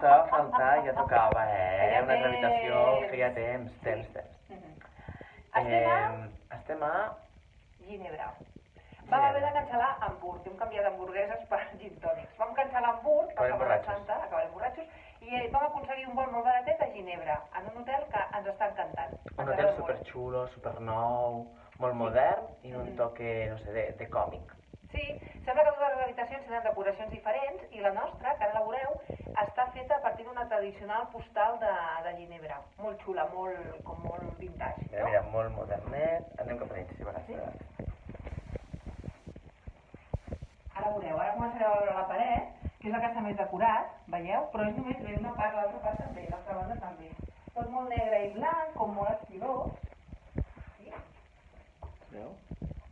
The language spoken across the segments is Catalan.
estava a faltar, ja tocava, una altra habitació, feia temps. Estem a... Ginebra. Vam haver de cancel·lar Hamburg, hem canviat hamburgueses per gin tònics. Vam cancel·lar Hamburg per Setmana Santa, acabarem borratxos, i vam aconseguir un vol molt baratet a Ginebra, en un hotel que ens està encantant. Un hotel superxulo, supernou, molt modern i un toque, no sé, de còmic. Sí, sembla que totes les habitacions tenen decoracions diferents i la nostra, que ara la veureu, està feta a partir d'una tradicional postal de Ginebra. Molt xula, com molt vintage. Mira, molt modernet. Anem cap a dins, si vegades. Ara veureu, ara començareu a veure la paret, que és la que està més decorat, veieu? Però és només una part, l'altra part també, l'altra banda també. Tot molt negre i blanc, com molt estilós. Sí? Es veu?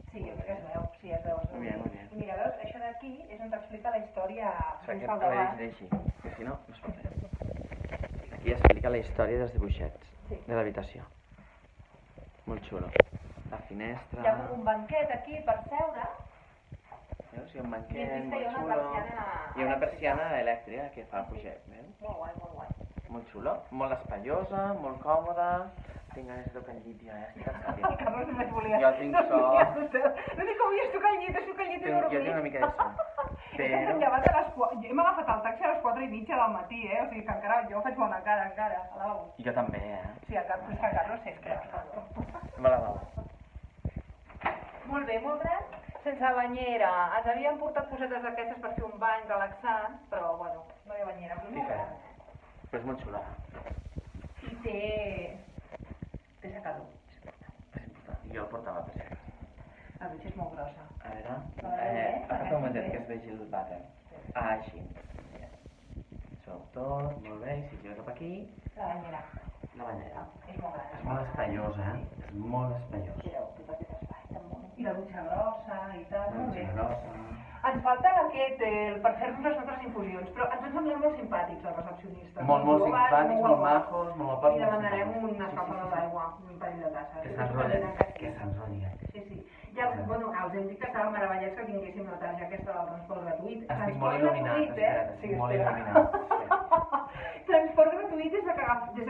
Sí, jo crec que es veu, sí, es veu. Molt bé. I mira, veus, això d'aquí és on t'explica la història més al davant. Que si no, no es pot fer. Aquí explica la història dels dibuixets de l'habitació. Molt xulo. La finestra... Hi ha com un banquet aquí per seure. Veus? Hi ha un banquet molt xulo. Hi ha una persiana elèctrica que fa puixet, veus? Molt guai, molt guai. Molt xulo, molt espaciosa, molt còmoda. Tinc ganes de tocar el llit ja, estic cansat ja. El Carlos només volia... Jo tinc son. No dic que volies tocar el llit i dormir. Jo tinc una mica de son. Hem llevat a les 4... Hem agafat el taxi a les 4:30 del matí, O sigui que encara jo faig bona cara, encara, a lavabo. Jo també, Sí, el Carlos sempre. Va a lavabo. Molt bé, molt gran. Sense banyera. Ens havien portat cosetes d'aquestes per fer un bany relaxant, però, bueno, no hi ha banyera. Però molt gran. Però és molt xula. I té secador. És important. Jo el portava per ser. La dutxa és molt grossa. A veure... Agafa un momentet que es vegi el vàter. Així. Sou tot, molt bé, i si gira cap aquí... La banyera. La banyera. És molt gran. És molt espaiós, És molt espaiós. Mireu, tot aquest espai tan bonic. I la dutxa grossa i tal, molt bé. La dutxa grossa... Ens falta aquest per fer-nos les nostres infusions, però ens han semblat molt simpàtics els recepcionistes. Molt simpàtics, molt majos, molt guapos. I demanarem una escalfada d'aigua, un parell de tasses. Que s'enrotllen. Sí. Ja, bueno, els hem dit que estàvem meravellats que tinguéssim la targeta aquesta del transport gratuït. Estic molt il·luminat, estic molt il·luminat. Transport gratuït des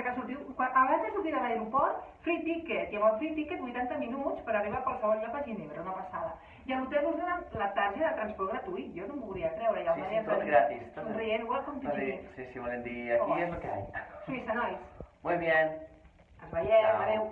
que sortiu, abans de sortir de l'aeroport, free ticket, i amb el free ticket 80 minuts per arribar a qualsevol lloc a Ginebra, una passada. I a l'hotel us donen la targeta de transport gratuït, jo no m'ho volia creure. Sí, tot gratis. Somrient, welcome to Ginebra. Sí, volen dir, aquí és el que hay. Suïssa, nois. Muy bien. Ens veiem, adeu.